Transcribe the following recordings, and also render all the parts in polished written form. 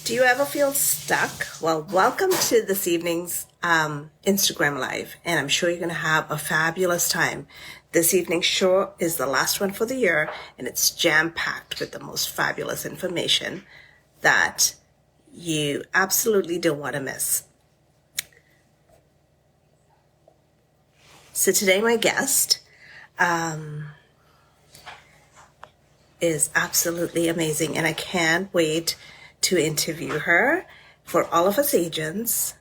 Do you ever feel stuck? Well, welcome to this evening's Instagram Live, and I'm sure you're going to have a fabulous time. This evening's show is the last one for the year, and it's jam-packed with the most fabulous information that you absolutely don't want to miss. So today my guest is absolutely amazing, and I can't wait to interview her. For all of us agents,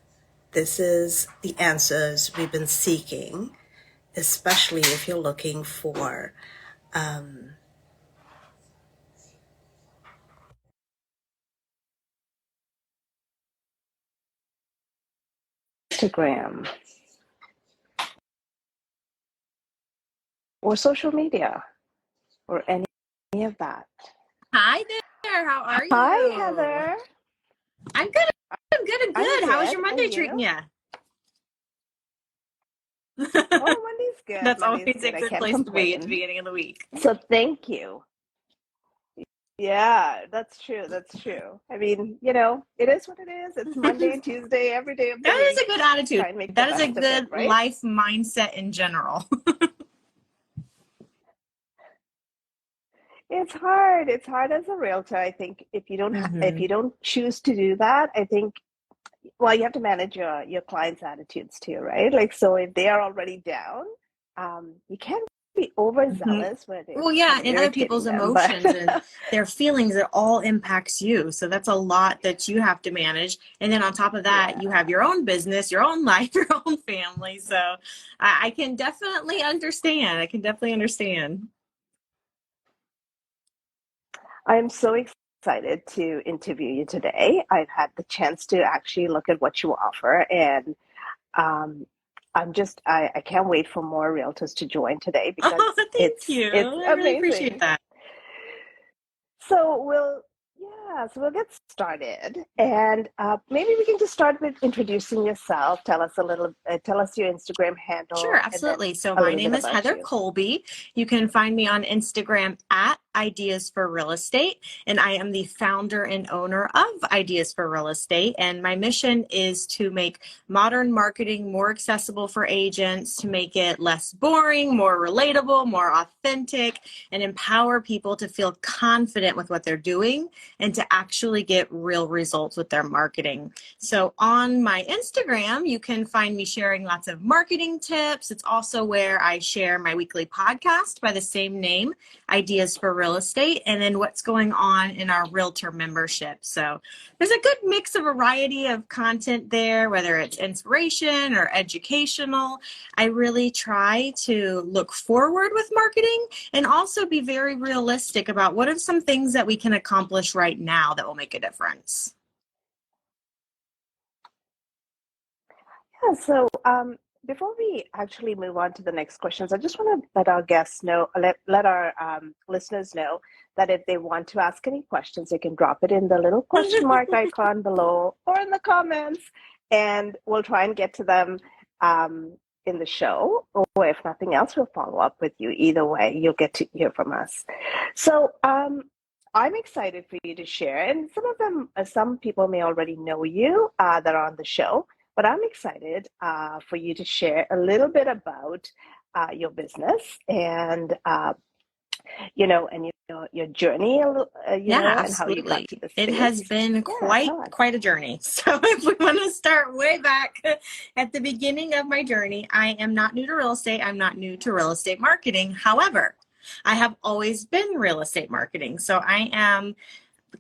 this is the answers we've been seeking, especially if you're looking for Instagram or social media or any of that. Hi there. How are you? Hi, Heather. I'm good. I'm good. How was your Monday treating you? Oh, Monday's good. That's Monday's always a good place to be at the beginning of the week. So thank you. Yeah, that's true. That's true. I mean, it is what it is. It's Monday, Tuesday, every day of the week. That is a good attitude. That is a good life mindset in general. It's hard. It's hard as a realtor. I think if you don't choose to do that, I think, well, you have to manage your clients' attitudes too, right? Like, so if they are already down, you can't be overzealous with it. Well, yeah, and other people's emotions and their feelings, it all impacts you. So that's a lot that you have to manage. And then on top of that, you have your own business, your own life, your own family. So I can definitely understand. I'm so excited to interview you today. I've had the chance to actually look at what you offer, and I can't wait for more realtors to join today because thank you. I really appreciate that. So we'll get started, and maybe we can just start with introducing yourself. Tell us your Instagram handle. Sure, absolutely. So my name is Heather Colby. You can find me on Instagram at Ideas for Real Estate, and I am the founder and owner of Ideas for Real Estate. And my mission is to make modern marketing more accessible for agents, to make it less boring, more relatable, more authentic, and empower people to feel confident with what they're doing and to actually get real results with their marketing. So on my Instagram, you can find me sharing lots of marketing tips. It's also where I share my weekly podcast by the same name, Ideas for Real Estate, and then what's going on in our realtor membership. So there's a good mix of variety of content there, whether it's inspiration or educational. I really try to look forward with marketing and also be very realistic about what are some things that we can accomplish right now that will make a difference. Yeah, so before we actually move on to the next questions, I just want to let our guests know, let our listeners know that if they want to ask any questions, they can drop it in the little question mark icon below or in the comments, and we'll try and get to them in the show, or if nothing else, we'll follow up with you. Either way, you'll get to hear from us. So I'm excited for you to share, and some people may already know you that are on the show. But I'm excited for you to share a little bit about your business and your journey, absolutely. And how you got to this space. It has been quite a journey. So if we want to start way back at the beginning of my journey, I am not new to real estate. I'm not new to real estate marketing. However, I have always been real estate marketing. So I am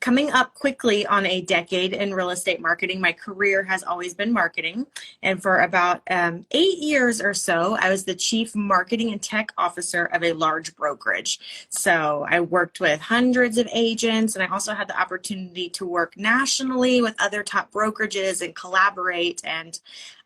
coming up quickly on a decade in real estate marketing. My career has always been marketing. And for about 8 years or so, I was the chief marketing and tech officer of a large brokerage. So I worked with hundreds of agents, and I also had the opportunity to work nationally with other top brokerages and collaborate. And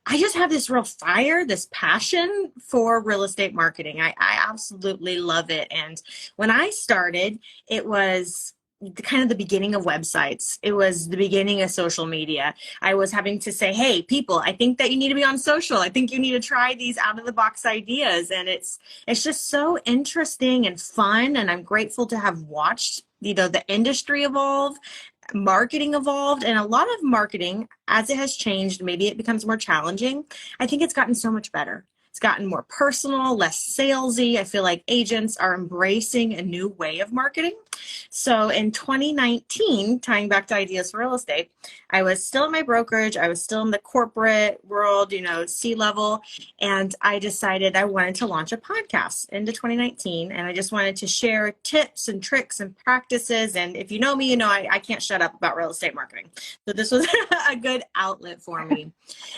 I just have this real fire, this passion for real estate marketing. I absolutely love it. And when I started, it was kind of the beginning of websites. It was the beginning of social media. I was having to say, hey, people, I think that you need to be on social. I think you need to try these out of the box ideas. And it's just so interesting and fun. And I'm grateful to have watched the industry evolve marketing evolved, and a lot of marketing, as it has changed, maybe it becomes more challenging. I think it's gotten so much better. It's gotten more personal, less salesy. I feel like agents are embracing a new way of marketing. So in 2019, tying back to ideas for real estate, I was still in my brokerage. I was still in the corporate world, C-level. And I decided I wanted to launch a podcast into 2019. And I just wanted to share tips and tricks and practices. And if you know me, I can't shut up about real estate marketing. So this was a good outlet for me.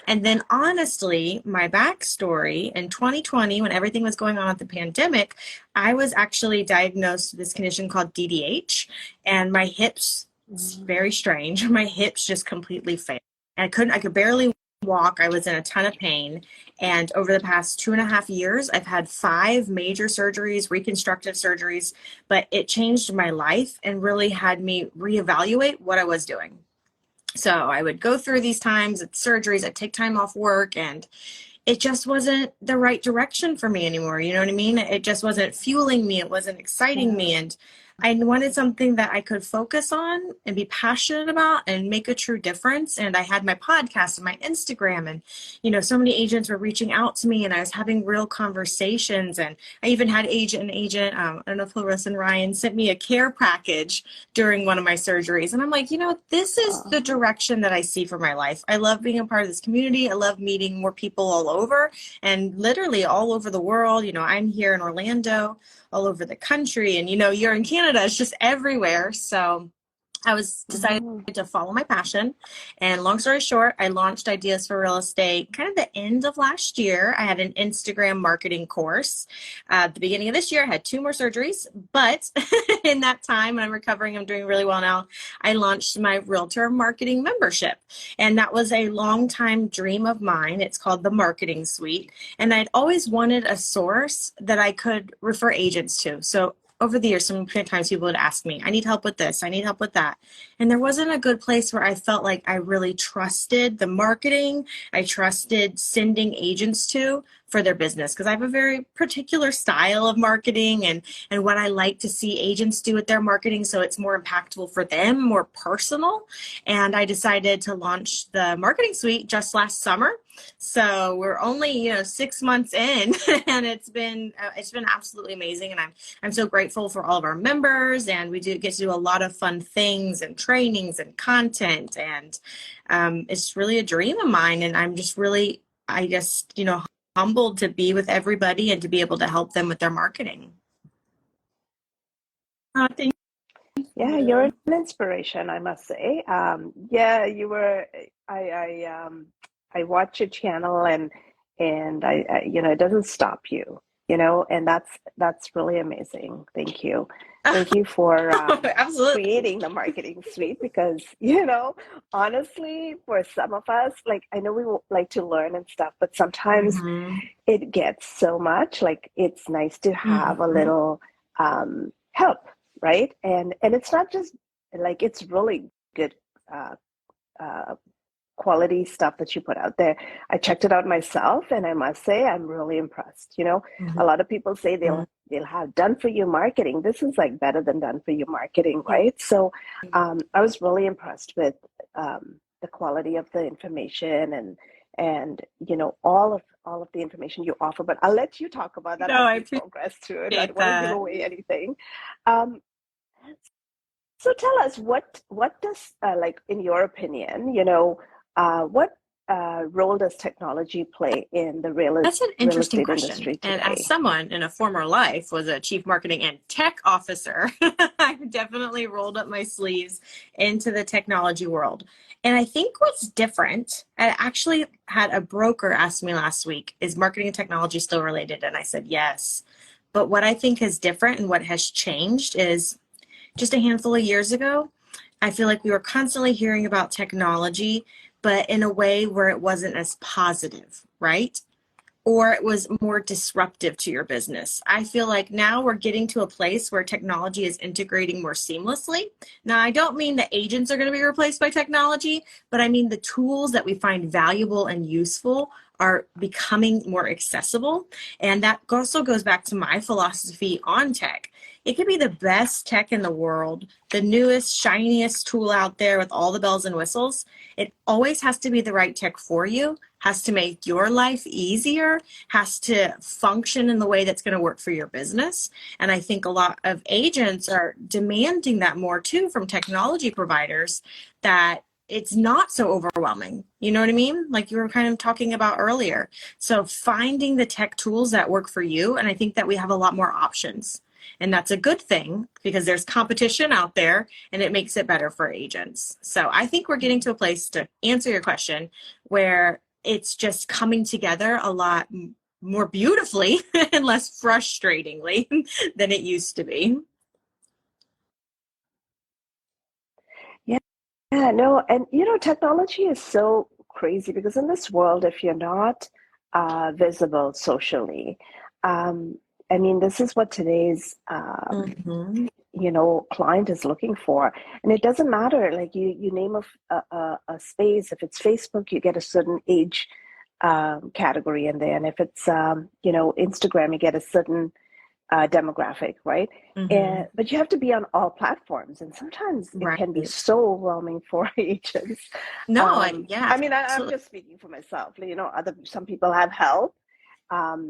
And then honestly, my backstory in 2020, when everything was going on with the pandemic, I was actually diagnosed with this condition called DDH, and my hips, it's very strange. My hips just completely failed. And I could barely walk. I was in a ton of pain. And over the past 2.5 years, I've had 5 major surgeries, reconstructive surgeries, but it changed my life and really had me reevaluate what I was doing. So I would go through these times at surgeries, I'd take time off work, and it just wasn't the right direction for me anymore. You know what I mean? It just wasn't fueling me. It wasn't exciting me. And I wanted something that I could focus on and be passionate about and make a true difference. And I had my podcast and my Instagram, and, so many agents were reaching out to me, and I was having real conversations. And I even had I don't know if Larissa and Ryan sent me a care package during one of my surgeries. And I'm like, this is the direction that I see for my life. I love being a part of this community. I love meeting more people all over, and literally all over the world. I'm here in Orlando, all over the country, and you're in Canada. It's just everywhere. So I was decided to follow my passion. And long story short, I launched Ideas for Real Estate kind of the end of last year. I had an Instagram marketing course. At the beginning of this year, I had 2 more surgeries, but in that time, I'm recovering, I'm doing really well now, I launched my realtor marketing membership. And that was a long time dream of mine. It's called the Marketing Suite. And I'd always wanted a source that I could refer agents to. So over the years, sometimes people would ask me, I need help with this, I need help with that. And there wasn't a good place where I felt like I really trusted the marketing. I trusted sending agents to for their business, because I have a very particular style of marketing and what I like to see agents do with their marketing, so it's more impactful for them, more personal. And I decided to launch the Marketing Suite just last summer. So we're only 6 months in, and it's been absolutely amazing. And I'm so grateful for all of our members, and we get to do a lot of fun things and trainings and content, and it's really a dream of mine. And I'm just really, humbled to be with everybody and to be able to help them with their marketing. Thank Yeah, you're an inspiration, I must say. You were. I watch your channel, and it doesn't stop you, and that's really amazing. Thank you. Thank you for creating the Marketing Suite, because, honestly, for some of us, like, I know we like to learn and stuff, but sometimes it gets so much, like, it's nice to have a little help, right? And it's not just, like, it's really good quality stuff that you put out there. I checked it out myself, and I must say I'm really impressed. A lot of people say they'll have done for you marketing. This is like better than done for you marketing, right? So I was really impressed with the quality of the information and all of the information you offer. But I'll let you talk about that as we progress through it. I don't want to give away anything. So tell us, what does like, in your opinion, what role does technology play in the real estate industry today? That's an interesting question. And as someone in a former life was a chief marketing and tech officer, I've definitely rolled up my sleeves into the technology world. And I think what's different, I actually had a broker ask me last week, is marketing and technology still related? And I said, yes. But what I think is different and what has changed is, just a handful of years ago, I feel like we were constantly hearing about technology, but in a way where it wasn't as positive, right? Or it was more disruptive to your business. I feel like now we're getting to a place where technology is integrating more seamlessly. Now, I don't mean the agents are going to be replaced by technology, but I mean the tools that we find valuable and useful are becoming more accessible. And that also goes back to my philosophy on tech. It could be the best tech in the world, the newest, shiniest tool out there with all the bells and whistles. It always has to be the right tech for you, has to make your life easier, has to function in the way that's going to work for your business. And I think a lot of agents are demanding that more too from technology providers, that it's not so overwhelming. You know what I mean? Like you were kind of talking about earlier. So finding the tech tools that work for you. And I think that we have a lot more options. And that's a good thing because there's competition out there and it makes it better for agents. So I think we're getting to a place, to answer your question, where it's just coming together a lot more beautifully and less frustratingly than it used to be. Yeah, no, and technology is so crazy because in this world, if you're not visible socially, I mean, this is what today's client is looking for, and it doesn't matter. Like you name a space. If it's Facebook, you get a certain age category in there, and if it's Instagram, you get a certain demographic, right? But you have to be on all platforms, and sometimes it can be so overwhelming for agents. Yeah. I mean, I'm just speaking for myself. Some people have help,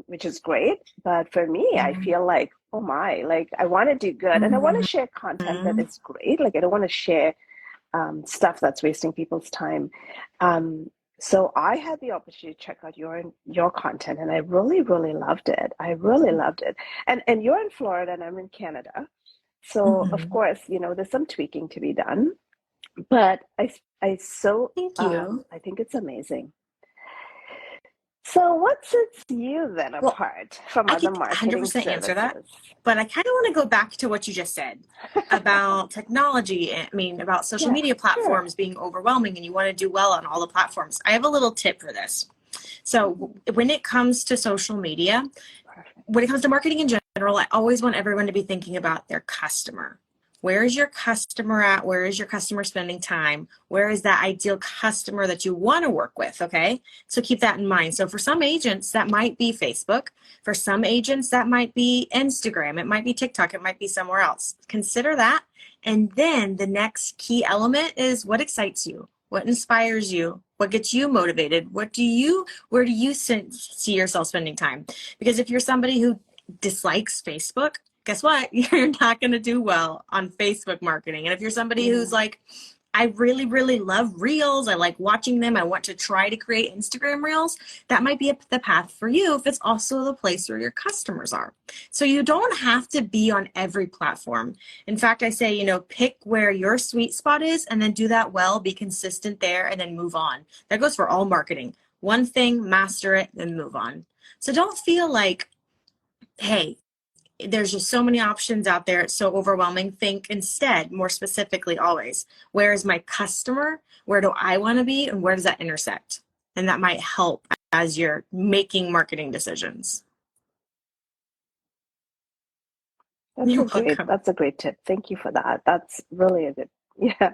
which is great, but for me, I feel like, oh my, like I want to do good, and I want to share content that is great. Like I don't want to share stuff that's wasting people's time. So I had the opportunity to check out your content, and I really, really loved it. I really loved it. And you're in Florida, and I'm in Canada. So of course, there's some tweaking to be done. But Thank you. I think it's amazing. So what sets you then apart from other marketing 100% services? Answer that, but I kind of want to go back to what you just said about technology. I mean, about social media platforms being overwhelming, and you want to do well on all the platforms. I have a little tip for this. So when it comes to social media, when it comes to marketing in general, I always want everyone to be thinking about their customer. Where is your customer at? Where is your customer spending time? Where is that ideal customer that you want to work with? Okay. So keep that in mind. So for some agents, that might be Facebook. For some agents, that might be Instagram. It might be TikTok. It might be somewhere else. Consider that. And then the next key element is what excites you? What inspires you? What gets you motivated? Where do you see yourself spending time? Because if you're somebody who dislikes Facebook, guess what? You're not going to do well on Facebook marketing. And if you're somebody who's like, I really, really love reels, I like watching them, I want to try to create Instagram reels, that might be the path for you if it's also the place where your customers are. So you don't have to be on every platform. In fact, I say, pick where your sweet spot is and then do that well, be consistent there, and then move on. That goes for all marketing. One thing, master it, then move on. So don't feel like, hey, there's just so many options out there. It's so overwhelming. Think instead, more specifically, always, where is my customer? Where do I want to be? And where does that intersect? And that might help as you're making marketing decisions. That's a great tip. Thank you for that. That's really a good, yeah.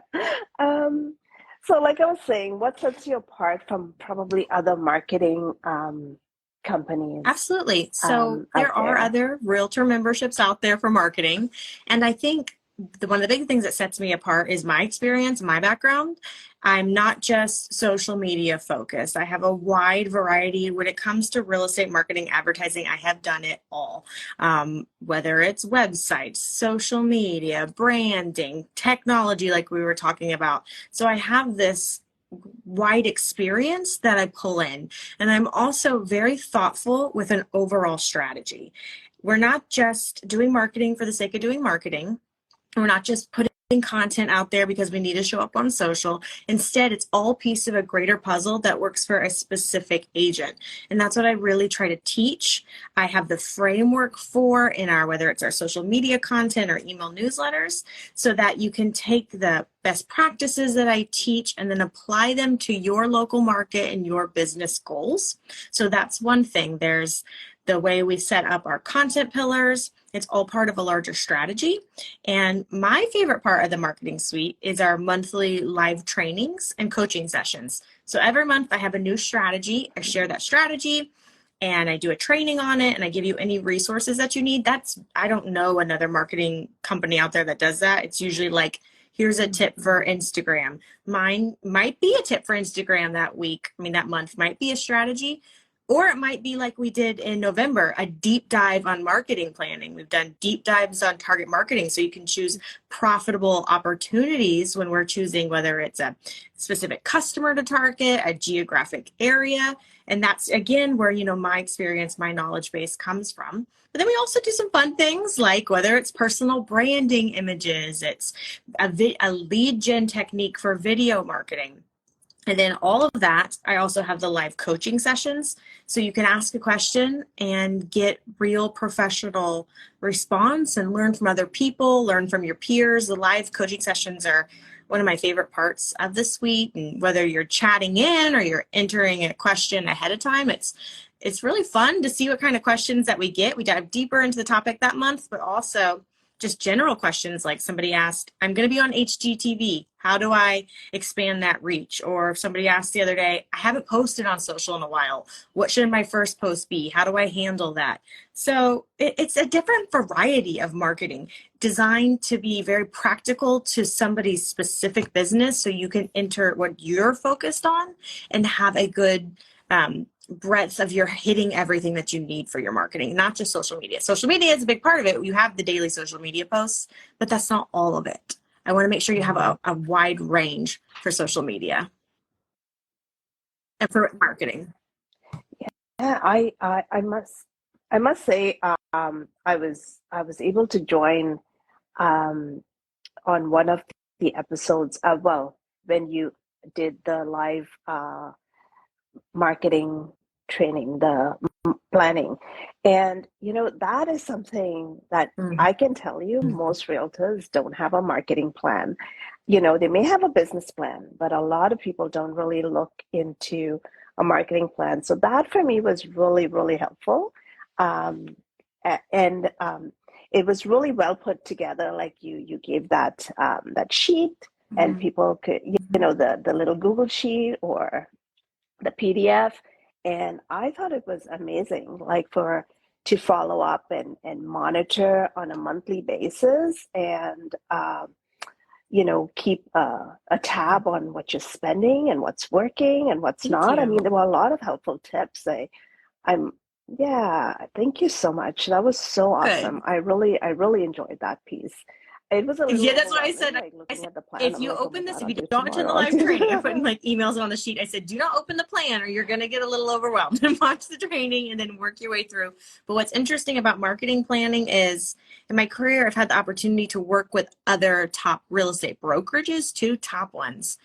So like I was saying, what sets you apart from probably other marketing companies? Absolutely. So there are other realtor memberships out there for marketing. And I think one of the big things that sets me apart is my experience, my background. I'm not just social media focused. I have a wide variety. When it comes to real estate marketing, advertising, I have done it all. Whether it's websites, social media, branding, technology, like we were talking about. So I have this wide experience that I pull in. And I'm also very thoughtful with an overall strategy. We're not just doing marketing for the sake of doing marketing. We're not just putting content out there because we need to show up on social. Instead, it's all piece of a greater puzzle that works for a specific agent. And that's what I really try to teach. I have the framework for in whether it's our social media content or email newsletters, so that you can take the best practices that I teach and then apply them to your local market and your business goals. So that's one thing. There's the way we set up our content pillars. It's all part of a larger strategy. And my favorite part of the marketing suite is our monthly live trainings and coaching sessions. So every month I have a new strategy. I share that strategy. and I do a training on it, and I give you any resources that you need. I don't know another marketing company out there that does that. It's usually like, here's a tip for Instagram. Mine might be a tip for Instagram that month might be a strategy, or it might be like we did in November, a deep dive on marketing planning. We've done deep dives on target marketing, so you can choose profitable opportunities when we're choosing whether it's a specific customer to target, a geographic area. And that's, again, where, my experience, my knowledge base comes from. But then we also do some fun things, like whether it's personal branding images, it's a lead gen technique for video marketing. And then all of that, I also have the live coaching sessions. So you can ask a question and get real professional response and learn from other people, learn from your peers. The live coaching sessions are one of my favorite parts of the suite. And whether you're chatting in or you're entering a question ahead of time, it's really fun to see what kind of questions that we get. We dive deeper into the topic that month, but also just general questions, like somebody asked, I'm going to be on HGTV. How do I expand that reach? Or if somebody asked the other day, I haven't posted on social in a while. What should my first post be? How do I handle that? So it's a different variety of marketing designed to be very practical to somebody's specific business, so you can enter what you're focused on and have a good breadth of your hitting everything that you need for your marketing, not just social media. Social media is a big part of it. You have the daily social media posts, but that's not all of it. I want to make sure you have a wide range for social media and for marketing. Yeah, I must say, I was able to join on one of the episodes. When you did the live marketing training, the planning. And, that is something that I can tell you, most realtors don't have a marketing plan. They may have a business plan, but a lot of people don't really look into a marketing plan. So that for me was really, really helpful. And it was really well put together. Like you gave that sheet, and people could, the little Google sheet or the PDF. And I thought it was amazing, like to follow up and monitor on a monthly basis, and keep a tab on what you're spending and what's working and what's not. I mean, there were a lot of helpful tips. Thank you so much. That was so awesome. Good. I really enjoyed that piece. It was a little that's why I said, if you open this, if you don't enter the live training, I put in like emails on the sheet. I said, do not open the plan or you're going to get a little overwhelmed, and watch the training and then work your way through. But what's interesting about marketing planning is, in my career, I've had the opportunity to work with other top real estate brokerages, two top ones.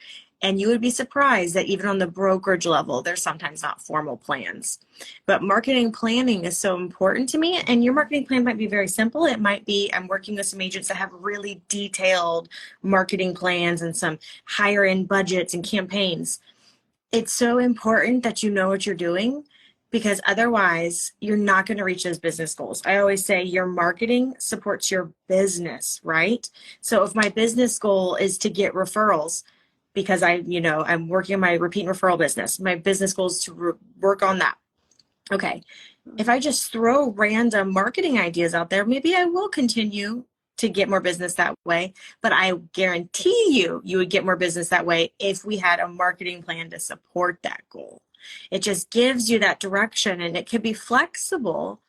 And you would be surprised that even on the brokerage level, there's sometimes not formal plans. But marketing planning is so important to me. And your marketing plan might be very simple. It might be, I'm working with some agents that have really detailed marketing plans and some higher end budgets and campaigns. It's so important that you know what you're doing, because otherwise you're not going to reach those business goals. I always say your marketing supports your business, right? So if my business goal is to get referrals, because I'm working on my repeat and referral business. My business goal is to work on that. Okay. If I just throw random marketing ideas out there, maybe I will continue to get more business that way. But I guarantee you would get more business that way if we had a marketing plan to support that goal. It just gives you that direction, and it can be flexible,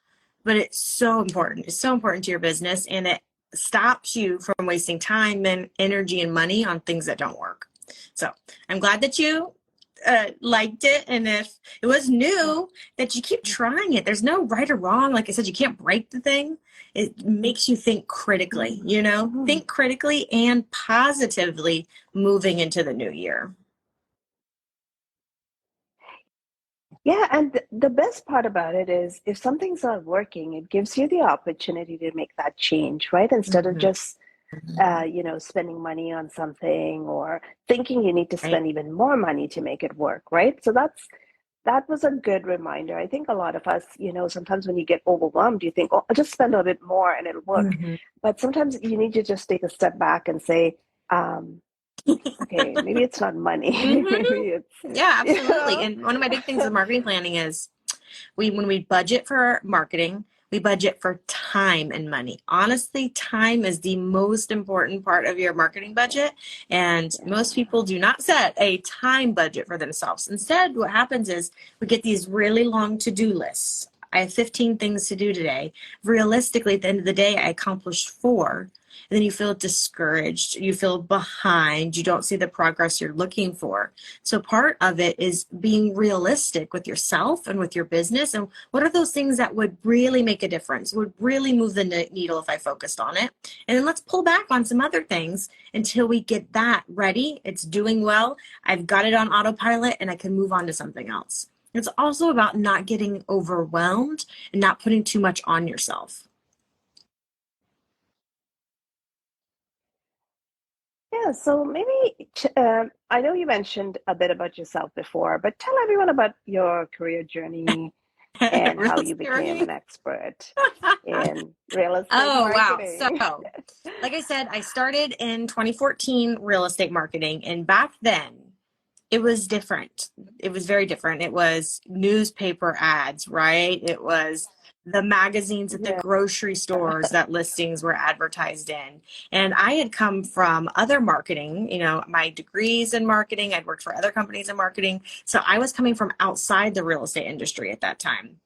but it's so important. It's so important to your business, and it stops you from wasting time and energy and money on things that don't work. So I'm glad that you liked it. And if it was new, that you keep trying it. There's no right or wrong. Like I said, you can't break the thing. It makes you think critically, think critically and positively moving into the new year. Yeah, and the best part about it is, if something's not working, it gives you the opportunity to make that change, right? Instead of just spending money on something or thinking you need to spend even more money to make it work, right? So that was a good reminder. I think a lot of us, sometimes when you get overwhelmed, you think, oh, I'll just spend a bit more and it'll work. But sometimes you need to just take a step back and say, okay, maybe it's not money. Maybe it's, yeah, absolutely. And one of my big things with marketing planning is, When we budget for marketing, we budget for time and money. Honestly, time is the most important part of your marketing budget. And most people do not set a time budget for themselves. Instead, what happens is we get these really long to-do lists. I have 15 things to do today. Realistically, at the end of the day, I accomplished 4. And then you feel discouraged, you feel behind, you don't see the progress you're looking for. So part of it is being realistic with yourself and with your business. And what are those things that would really make a difference, would really move the needle if I focused on it? And then let's pull back on some other things until we get that ready. It's doing well. I've got it on autopilot and I can move on to something else. It's also about not getting overwhelmed and not putting too much on yourself. Yeah, so maybe I know you mentioned a bit about yourself before, but tell everyone about your career journey and how you became an expert in real estate marketing. Wow. So, like I said, I started in 2014 real estate marketing, and back then it was different. It was very different. It was newspaper ads, right? It was the magazines at the grocery stores that listings were advertised in. And I had come from other marketing, my degrees in marketing. I'd worked for other companies in marketing. So I was coming from outside the real estate industry at that time.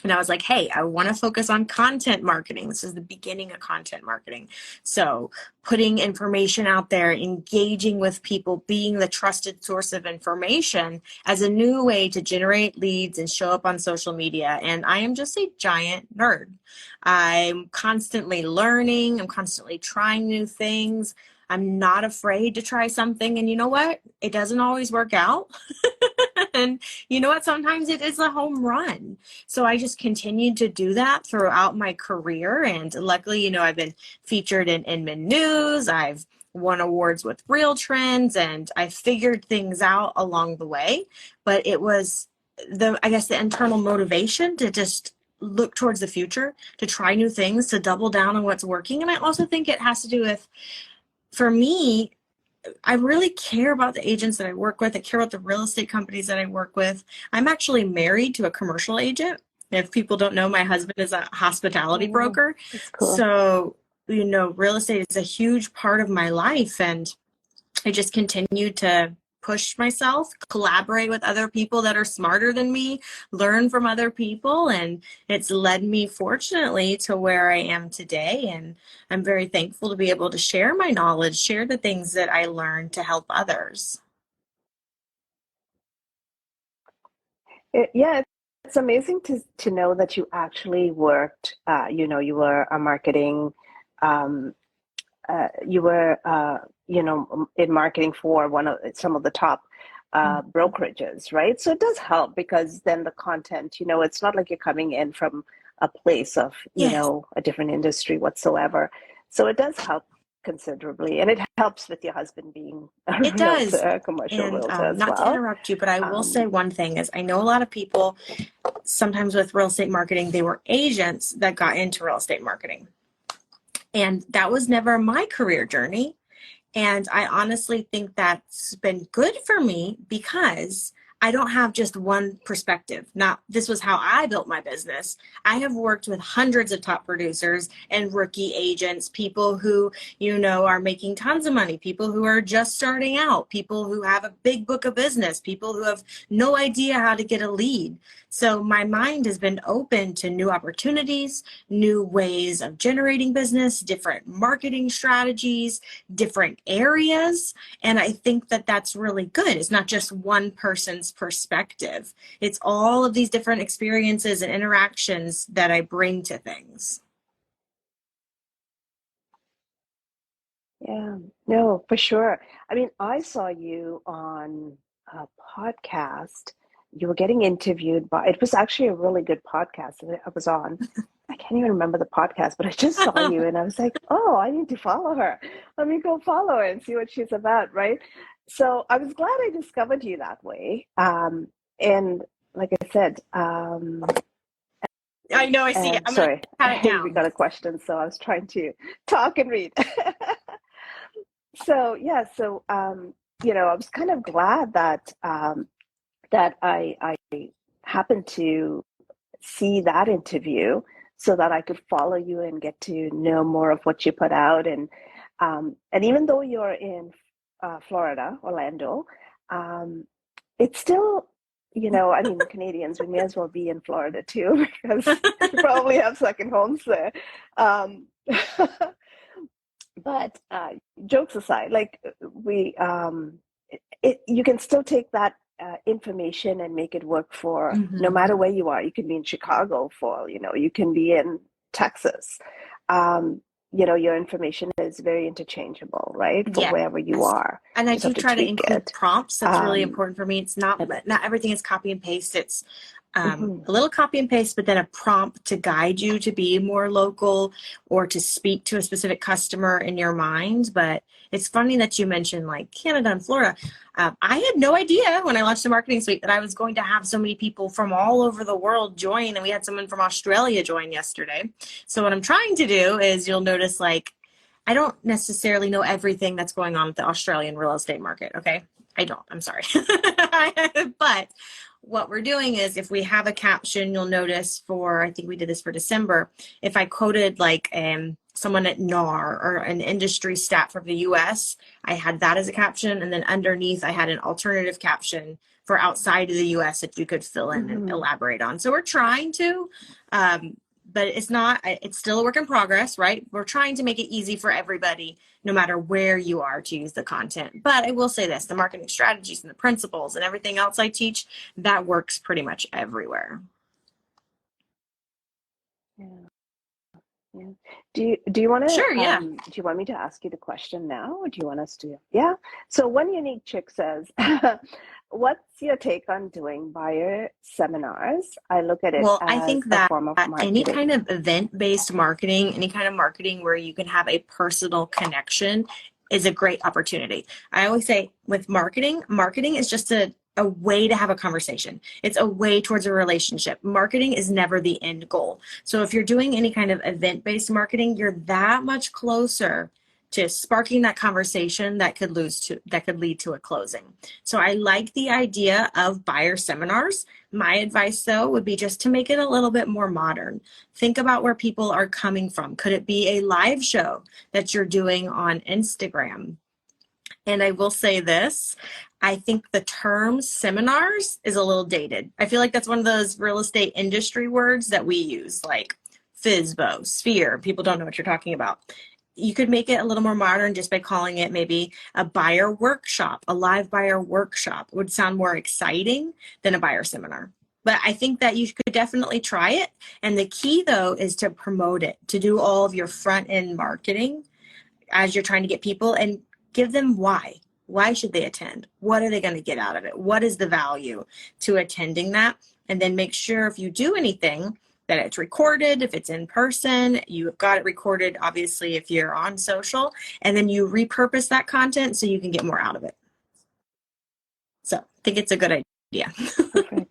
And I was like, hey, I want to focus on content marketing. This is the beginning of content marketing. So putting information out there, engaging with people, being the trusted source of information as a new way to generate leads and show up on social media. And I am just a giant nerd. I'm constantly learning. I'm constantly trying new things. I'm not afraid to try something. And you know what? It doesn't always work out. And you know what? Sometimes it is a home run. So I just continued to do that throughout my career. And luckily, I've been featured in Inman News. I've won awards with Real Trends, and I figured things out along the way. But it was the internal motivation to just look towards the future, to try new things, to double down on what's working. And I also think it has to do with, for me, I really care about the agents that I work with. I care about the real estate companies that I work with. I'm actually married to a commercial agent. If people don't know, my husband is a hospitality broker. That's cool. So, real estate is a huge part of my life. And I just continue to push myself, collaborate with other people that are smarter than me, learn from other people. And it's led me, fortunately, to where I am today. And I'm very thankful to be able to share my knowledge, share the things that I learned to help others. It's amazing to know that you actually worked, you were a marketing, you were, in marketing for some of the top brokerages, right? So it does help because then the content, it's not like you're coming in from a place of, a different industry whatsoever. So it does help considerably, and it helps with your husband being a commercial realtor as well. Not to interrupt you, but I will say one thing is I know a lot of people, sometimes with real estate marketing, they were agents that got into real estate marketing. And that was never my career journey. And I honestly think that's been good for me because I don't have just one perspective. Now, this was how I built my business. I have worked with hundreds of top producers and rookie agents, people who, are making tons of money, people who are just starting out, people who have a big book of business, people who have no idea how to get a lead. So my mind has been open to new opportunities, new ways of generating business, different marketing strategies, different areas. And I think that that's really good. It's not just one person's perspective. It's all of these different experiences and interactions that I bring to things. Yeah, no, for sure. I mean, I saw you on a podcast. You were getting interviewed by, it was actually a really good podcast that I was on. I can't even remember the podcast, but I just saw you and I was like, oh, I need to follow her. Let me go follow her and see what she's about, right? So I was glad I discovered you that way. And like I said, I know, I see. I'm sorry, we got a question, so I was trying to talk and read. So yeah, I was kind of glad that that I happened to see that interview so that I could follow you and get to know more of what you put out. And even though you're in Florida, Orlando, it's still, I mean, Canadians, we may as well be in Florida too, because we probably have second homes there. But jokes aside, like you can still take that information and make it work for no matter where you are. You can be in Chicago you can be in Texas. Your information is very interchangeable, right? For wherever you are. And I do try to include prompts. That's really important for me. It's not everything is copy and paste. It's a little copy and paste, but then a prompt to guide you to be more local or to speak to a specific customer in your mind. But it's funny that you mentioned like Canada and Florida. I had no idea when I launched the marketing suite that I was going to have so many people from all over the world join. And we had someone from Australia join yesterday. So what I'm trying to do is you'll notice like, I don't necessarily know everything that's going on with the Australian real estate market. Okay. I don't, I'm sorry. But what we're doing is if we have a caption, you'll notice I think we did this for December. If I quoted like someone at NAR or an industry stat from the US, I had that as a caption. And then underneath I had an alternative caption for outside of the US that you could fill in and elaborate on. So we're trying to, but it's still a work in progress, right? We're trying to make it easy for everybody, no matter where you are, to use the content. But I will say this, the marketing strategies and the principles and everything else I teach, that works pretty much everywhere. Yeah. Yeah. Do you want to? Sure. Yeah. Do you want me to ask you the question now, or do you want us to? Yeah. So one unique chick says, "What's your take on doing buyer seminars?" I look at it as I think that a form of marketing. Any kind of event-based marketing, any kind of marketing where you can have a personal connection is a great opportunity. I always say with marketing is just a way to have a conversation. It's a way towards a relationship. Marketing is never the end goal. So if you're doing any kind of event-based marketing, you're that much closer to sparking that conversation that could lead to a closing. So I like the idea of buyer seminars. My advice though would be just to make it a little bit more modern. Think about where people are coming from. Could it be a live show that you're doing on Instagram? And I will say this, I think the term seminars is a little dated. I feel like that's one of those real estate industry words that we use, like FSBO, Sphere. People don't know what you're talking about. You could make it a little more modern just by calling it maybe a buyer workshop, a live buyer workshop. It would sound more exciting than a buyer seminar. But I think that you could definitely try it. And the key though is to promote it, to do all of your front end marketing as you're trying to get people and give them why. Why should they attend? What are they going to get out of it? What is the value to attending that? And then make sure if you do anything that it's recorded, if it's in person, you've got it recorded, obviously, if you're on social, and then you repurpose that content so you can get more out of it. So I think it's a good idea. Perfect.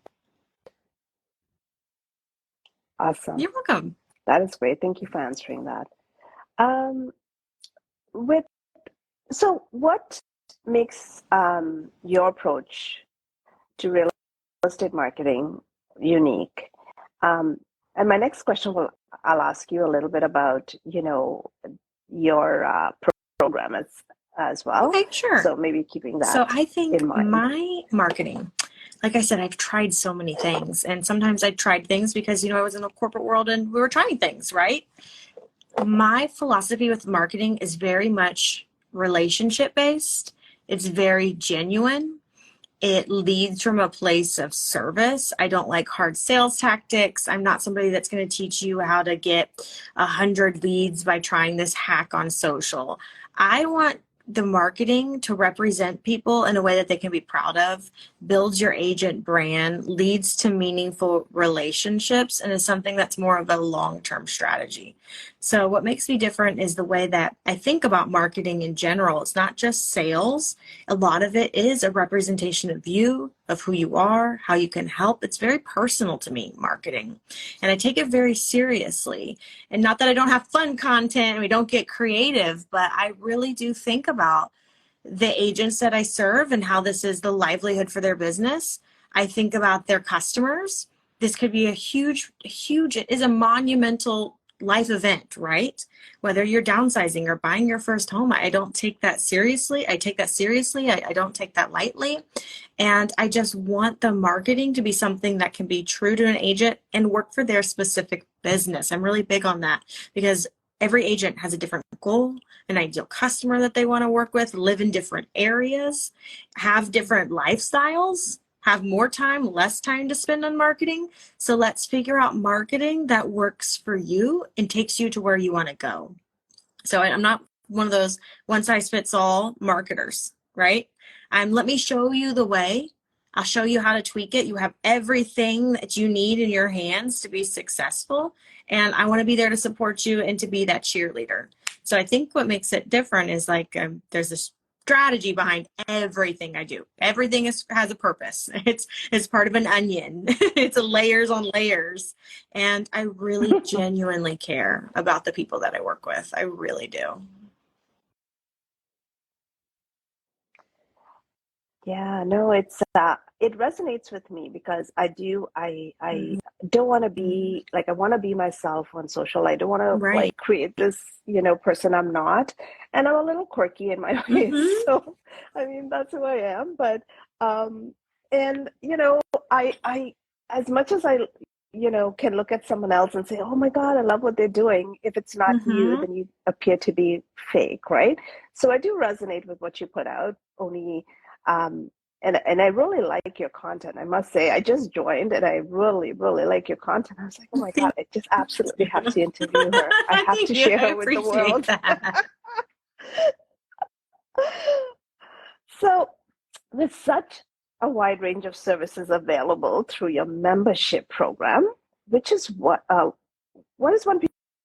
Awesome. You're welcome. That is great. Thank you for answering that. So what makes your approach to real estate marketing unique? And my next question I'll ask you a little bit about, your program as well. Okay, sure. So maybe keeping that. So I think in mind. My marketing, like I said, I've tried so many things, and sometimes I tried things because, I was in the corporate world and we were trying things, right? My philosophy with marketing is very much relationship based. It's very genuine. It leads from a place of service. I don't like hard sales tactics. I'm not somebody that's going to teach you how to get 100 leads by trying this hack on social. I want the marketing to represent people in a way that they can be proud of, builds your agent brand, leads to meaningful relationships, and is something that's more of a long-term strategy. So what makes me different is the way that I think about marketing in general. It's not just sales. A lot of it is a representation of you, of who you are, how you can help. It's very personal to me, marketing. And I take it very seriously. And not that I don't have fun content and we don't get creative, but I really do think about the agents that I serve and how this is the livelihood for their business. I think about their customers. this could be a huge, it is a monumental life event, right? Whether you're downsizing or buying your first home, I don't take that seriously. I take that seriously. I don't take that lightly. And I just want the marketing to be something that can be true to an agent and work for their specific business. I'm really big on that because every agent has a different goal, an ideal customer that they want to work with, live in different areas, have different lifestyles, have more time, less time to spend on marketing. So let's figure out marketing that works for you and takes you to where you want to go. So I'm not one of those one size fits all marketers, right? Let me show you the way. I'll show you how to tweak it. You have everything that you need in your hands to be successful. And I want to be there to support you and to be that cheerleader. So I think what makes it different is like there's this strategy behind everything I do. Everything has a purpose. It's part of an onion. It's layers on layers. And I really genuinely care about the people that I work with. I really do. Yeah, no, it resonates with me because I don't want to be like, I want to be myself on social. I don't want to like create this, person I'm not. And I'm a little quirky in my ways. So, I mean, that's who I am. But, and, I, as much as I, can look at someone else and say, oh my God, I love what they're doing. If it's not you, then you appear to be fake, right? So I do resonate with what you put out, Oni. And I really like your content. I must say, I just joined and I really, really like your content. I was like, oh my God, I just absolutely have to interview her. I have to share her with the world. So with such a wide range of services available through your membership program, what is one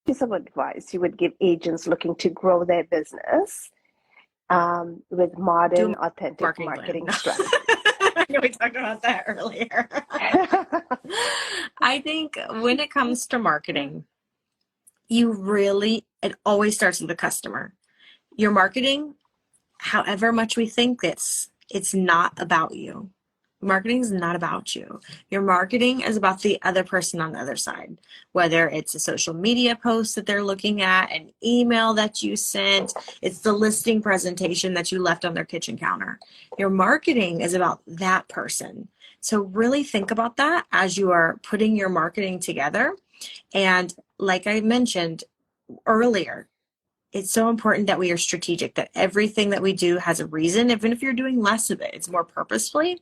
piece of advice you would give agents looking to grow their business with modern, authentic marketing strategies? I know we talked about that earlier. I think when it comes to marketing, it always starts with the customer. Your marketing, however much we think it's not about you. Marketing is not about you. Your marketing is about the other person on the other side, whether it's a social media post that they're looking at, an email that you sent, it's the listing presentation that you left on their kitchen counter. Your marketing is about that person. So really think about that as you are putting your marketing together. And like I mentioned earlier, it's so important that we are strategic, that everything that we do has a reason, even if you're doing less of it, it's more purposefully.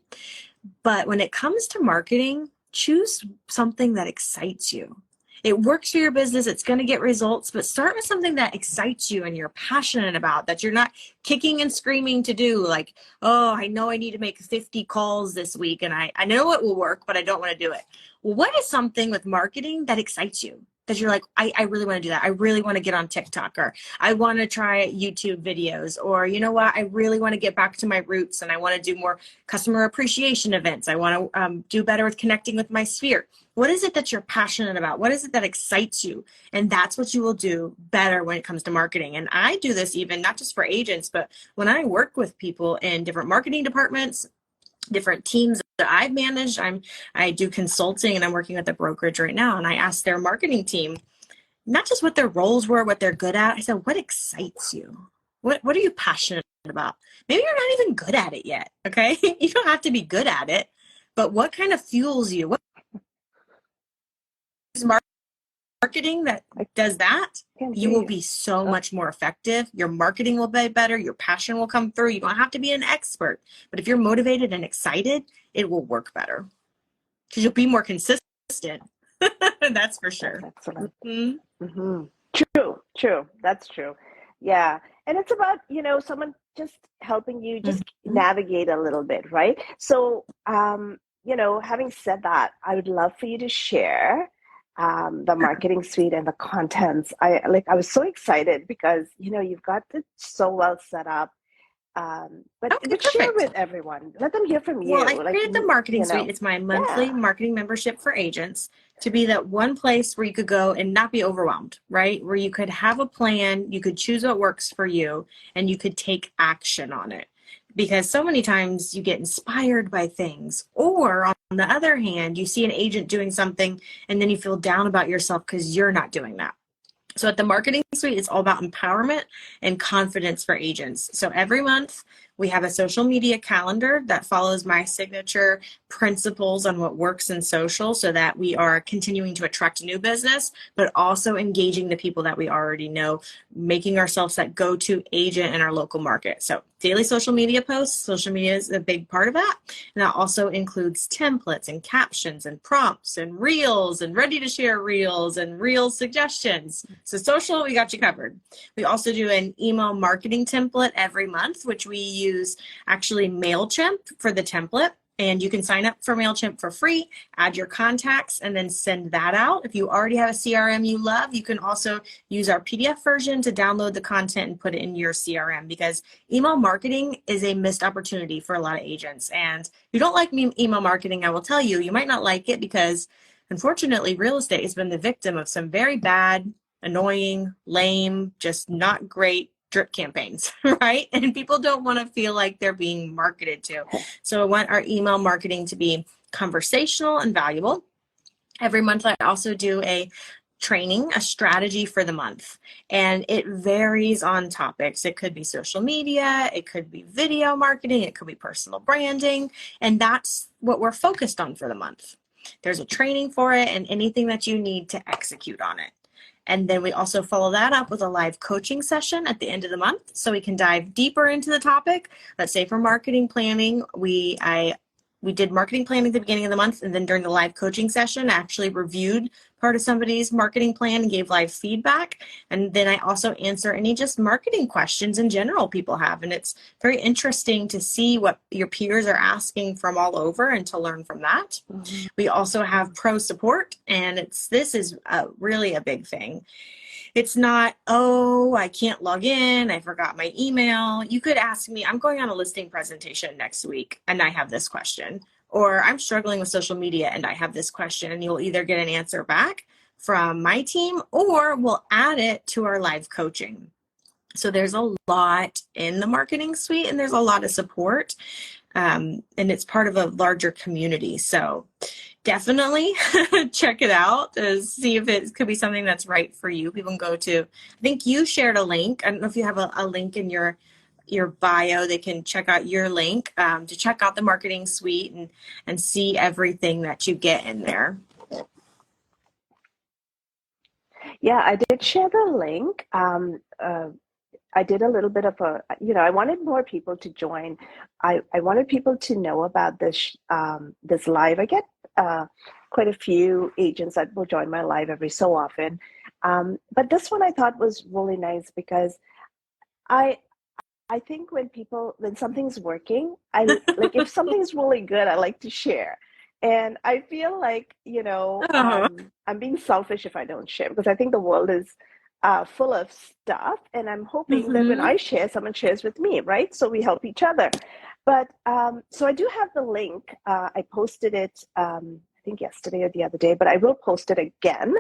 But when it comes to marketing, choose something that excites you. It works for your business. It's going to get results, but start with something that excites you and you're passionate about, that you're not kicking and screaming to do. Like, oh, I know I need to make 50 calls this week and I know it will work, but I don't want to do it. Well, what is something with marketing that excites you? Because you're like, I really want to do that. I really want to get on TikTok, or I want to try YouTube videos, or you know what? I really want to get back to my roots and I want to do more customer appreciation events. I want to do better with connecting with my sphere. What is it that you're passionate about? What is it that excites you? And that's what you will do better when it comes to marketing. And I do this even not just for agents, but when I work with people in different marketing departments, different teams that I've managed. I do consulting and I'm working with a brokerage right now. And I asked their marketing team, not just what their roles were, what they're good at. I said, what excites you? What are you passionate about? Maybe you're not even good at it yet. Okay. You don't have to be good at it, but what kind of fuels you? What is marketing that does that? You will be so much more effective. Your marketing will be better. Your passion will come through. You don't have to be an expert, but if you're motivated and excited, it will work better because you'll be more consistent. That's for sure. That's excellent. True. That's true. Yeah. And it's about, someone just helping you just navigate a little bit, right? So, having said that, I would love for you to share the marketing suite and the contents. I was so excited because, you've got it so well set up. But share with everyone. Let them hear from you. Well, I created the marketing suite. It's my monthly marketing membership for agents to be that one place where you could go and not be overwhelmed, right? Where you could have a plan, you could choose what works for you, and you could take action on it. because so many times you get inspired by things. Or on the other hand, you see an agent doing something and then you feel down about yourself because you're not doing that. So at the Marketing Suite, it's all about empowerment and confidence for agents. So every month we have a social media calendar that follows my signature principles on what works in social, so that we are continuing to attract new business, but also engaging the people that we already know, making ourselves that go-to agent in our local market. So daily social media posts, social media is a big part of that. And that also includes templates and captions and prompts and reels and ready to share reels and reel suggestions. So social, we got you covered. We also do an email marketing template every month, which we use actually MailChimp for the template. And you can sign up for MailChimp for free, add your contacts, and then send that out. If you already have a CRM you love, you can also use our PDF version to download the content and put it in your CRM, because email marketing is a missed opportunity for a lot of agents. And if you don't like email marketing, I will tell you, you might not like it because, unfortunately, real estate has been the victim of some very bad, annoying, lame, just not great drip campaigns, right? And people don't want to feel like they're being marketed to. So I want our email marketing to be conversational and valuable. Every month I also do a training, a strategy for the month, and it varies on topics. It could be social media, it could be video marketing, it could be personal branding, and that's what we're focused on for the month. There's a training for it and anything that you need to execute on it. And then we also follow that up with a live coaching session at the end of the month, so we can dive deeper into the topic. Let's say for marketing planning, we did marketing planning at the beginning of the month, and then during the live coaching session, I actually reviewed part of somebody's marketing plan and gave live feedback. And then I also answer any just marketing questions in general people have. And it's very interesting to see what your peers are asking from all over and to learn from that. Mm-hmm. We also have pro support, and this is really a big thing. It's not, oh, I can't log in, I forgot my email. You could ask me, I'm going on a listing presentation next week and I have this question. Or I'm struggling with social media and I have this question, and you'll either get an answer back from my team or we'll add it to our live coaching. So there's a lot in the Marketing Suite, and there's a lot of support, and it's part of a larger community. So definitely check it out to see if it could be something that's right for you. People can go to, I think you shared a link. I don't know if you have a link in your bio. They can check out your link to check out the Marketing Suite and see everything that you get in there. Yeah, I did share the link. I did a little bit of I wanted more people to join. I wanted people to know about this live. I get quite a few agents that will join my live every so often. But this one I thought was really nice because I think when something's working, like if something's really good, I like to share. And I feel like, I'm being selfish if I don't share, because I think the world is full of stuff. And I'm hoping that when I share, someone shares with me, right? So we help each other. But so I do have the link. I posted it, I think yesterday or the other day, but I will post it again.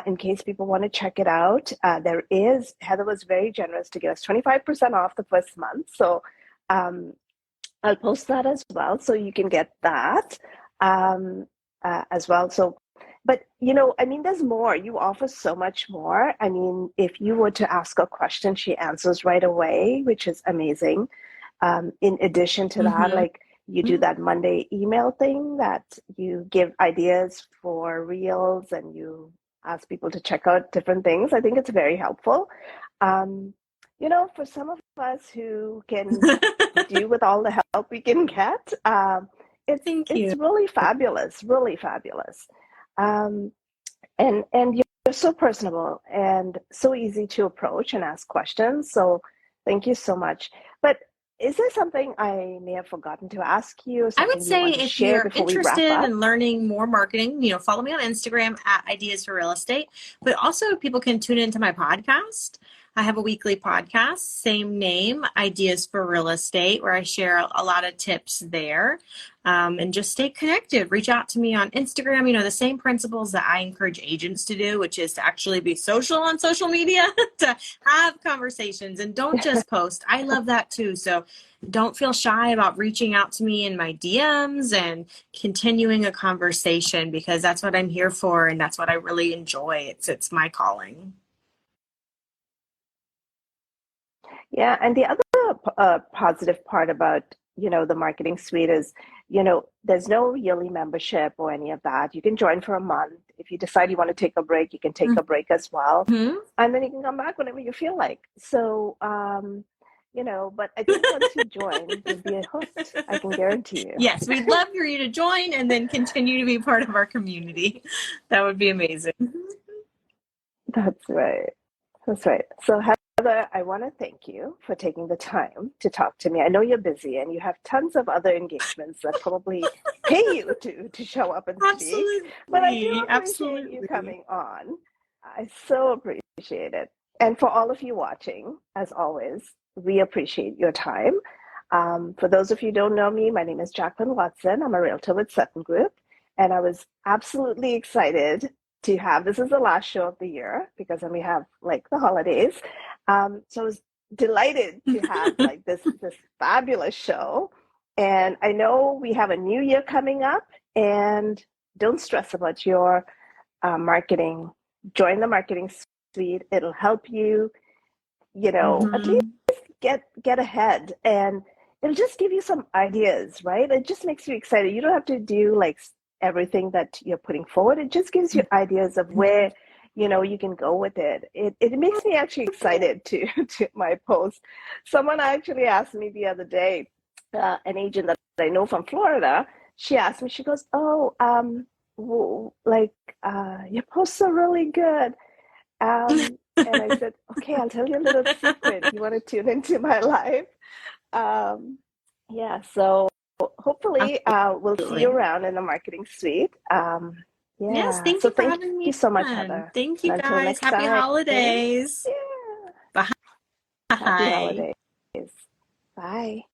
In case people want to check it out. Heather was very generous to give us 25% off the first month. So I'll post that as well. So you can get that as well. So, but there's more. You offer so much more. I mean, if you were to ask a question, she answers right away, which is amazing. In addition to that, like you do that Monday email thing that you give ideas for reels and you ask people to check out different things. I think it's very helpful. For some of us who can do with all the help we can get, it's really fabulous, really fabulous. And you're so personable and so easy to approach and ask questions. So thank you so much. But is there something I may have forgotten to ask you? I would say if you're interested in learning more marketing, follow me on Instagram at Ideas for Real Estate. But also people can tune into my podcast. I have a weekly podcast, same name, Ideas for Real Estate, where I share a lot of tips there. And just stay connected. Reach out to me on Instagram. You know, the same principles that I encourage agents to do, which is to actually be social on social media, to have conversations and don't just post. I love that too. So don't feel shy about reaching out to me in my DMs and continuing a conversation, because that's what I'm here for. And that's what I really enjoy. It's my calling. Yeah. And the other positive part about, the marketing suite is, there's no yearly membership or any of that. You can join for a month. If you decide you want to take a break, you can take a break as well. Mm-hmm. And then you can come back whenever you feel like. So, but I think once you join, you'll be hooked. I can guarantee you. Yes, we'd love for you to join and then continue to be part of our community. That would be amazing. That's right. That's right. So Heather, I want to thank you for taking the time to talk to me. I know you're busy and you have tons of other engagements that probably pay you to show up and speak. But I do appreciate you coming on. I so appreciate it. And for all of you watching, as always, we appreciate your time. For those of you who don't know me, my name is Jacqueline Watson. I'm a realtor with Sutton Group. And I was absolutely excited to have, this is the last show of the year because then we have like the holidays. So I was delighted to have like this fabulous show. And I know we have a new year coming up, and don't stress about your marketing. Join the marketing suite. It'll help you, at least get ahead, and it'll just give you some ideas, right? It just makes you excited. You don't have to do like everything that you're putting forward. It just gives you ideas of where, you can go with it. It makes me actually excited to my post. Someone actually asked me the other day, an agent that I know from Florida, she asked me, she goes, oh, your posts are really good. And I said, okay, I'll tell you a little secret. You want to tune into my live? So hopefully we'll see you around in the marketing suite. Yes, thank you for having me. Thank you so much, Heather. Thank you, guys. Happy holidays. Yeah. Bye. Happy holidays. Bye.